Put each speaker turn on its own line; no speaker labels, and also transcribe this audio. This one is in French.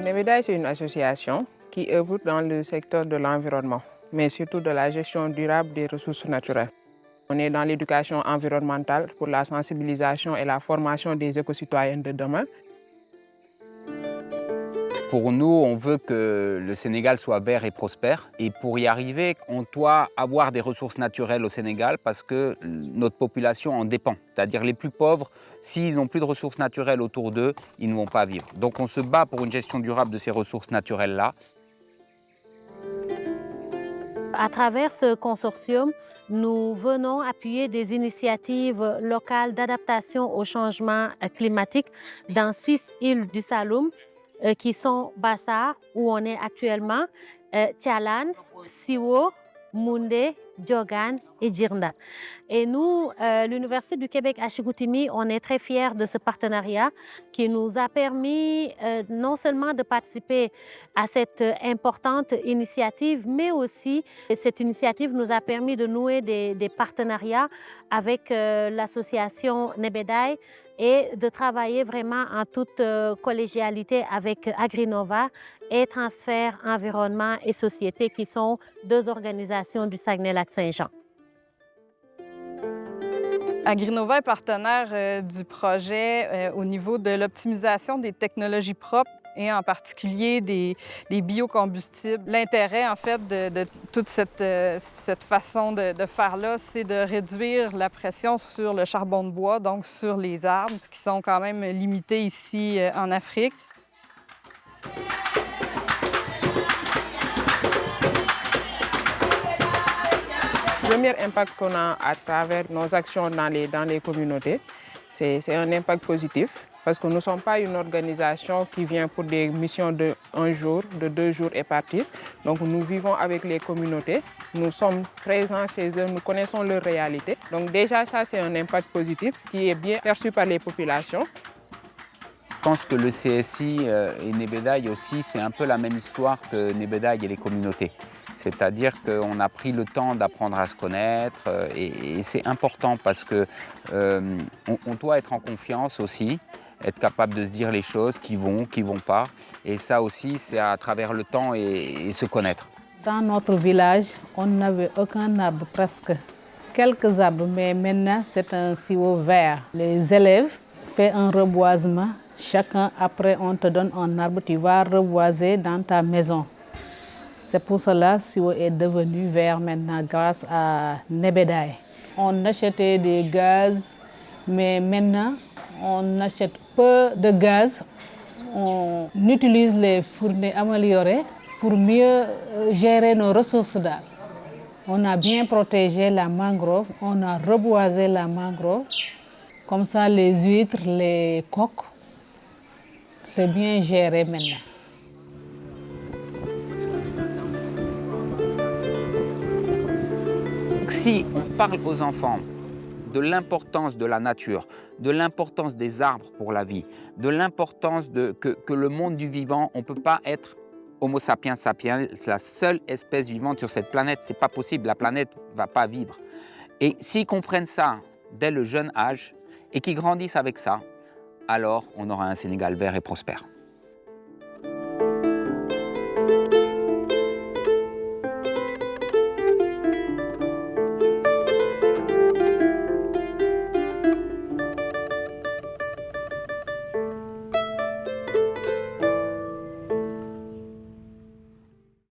Nebeda, c'est une association qui œuvre dans le secteur de l'environnement, mais surtout de la gestion durable des ressources naturelles. On est dans l'éducation environnementale pour la sensibilisation et la formation des éco-citoyens de demain.
Pour nous, on veut que le Sénégal soit vert et prospère. Et pour y arriver, on doit avoir des ressources naturelles au Sénégal parce que notre population en dépend. C'est-à-dire les plus pauvres, s'ils n'ont plus de ressources naturelles autour d'eux, ils ne vont pas vivre. Donc on se bat pour une gestion durable de ces ressources naturelles-là.
À travers ce consortium, nous venons appuyer des initiatives locales d'adaptation au changement climatique dans 6 îles du Saloum qui sont Bassa, où on est actuellement, Tialan, Siwo, Moundé, Diogan et Djirnda. Et nous, l'Université du Québec à Chicoutimi, on est très fiers de ce partenariat qui nous a permis non seulement de participer à cette importante initiative, mais aussi cette initiative nous a permis de nouer des partenariats avec l'association Nebedai et de travailler vraiment en toute collégialité avec Agrinova et Transfert Environnement et Société, qui sont 2 organisations du Saguenay-Lac-Saint-Jean.
Agrinova est partenaire du projet au niveau de l'optimisation des technologies propres et en particulier des biocombustibles. L'intérêt, en fait, de toute cette façon de faire-là, c'est de réduire la pression sur le charbon de bois, donc sur les arbres, qui sont quand même limités ici en Afrique.
Le premier impact qu'on a à travers nos actions dans les communautés, c'est un impact positif parce que nous ne sommes pas une organisation qui vient pour des missions de 1 jour, de 2 jours et partir. Donc nous vivons avec les communautés, nous sommes présents chez eux, nous connaissons leur réalité. Donc déjà ça c'est un impact positif qui est bien perçu par les populations.
Je pense que le CSI et Nebedai aussi, c'est un peu la même histoire que Nebedai et les communautés. C'est-à-dire qu'on a pris le temps d'apprendre à se connaître et c'est important parce qu'on doit être en confiance aussi, être capable de se dire les choses qui vont pas. Et ça aussi, c'est à travers le temps et se connaître.
Dans notre village, on n'avait aucun arbre presque. Quelques arbres, mais maintenant c'est un silo vert. Les élèves font un reboisement. Chacun, après, on te donne un arbre, tu vas reboiser dans ta maison. C'est pour cela que Siwo est devenu vert maintenant grâce à Nebedai. On achetait des gaz, mais maintenant on achète peu de gaz. On utilise les fournées améliorées pour mieux gérer nos ressources d'arbres. On a bien protégé la mangrove, on a reboisé la mangrove. Comme ça, les huîtres, les coques, c'est bien géré maintenant.
Si on parle aux enfants de l'importance de la nature, de l'importance des arbres pour la vie, de l'importance que le monde du vivant, on ne peut pas être Homo sapiens sapiens, c'est la seule espèce vivante sur cette planète, c'est pas possible, la planète ne va pas vivre. Et s'ils comprennent ça dès le jeune âge et qu'ils grandissent avec ça, alors on aura un Sénégal vert et prospère.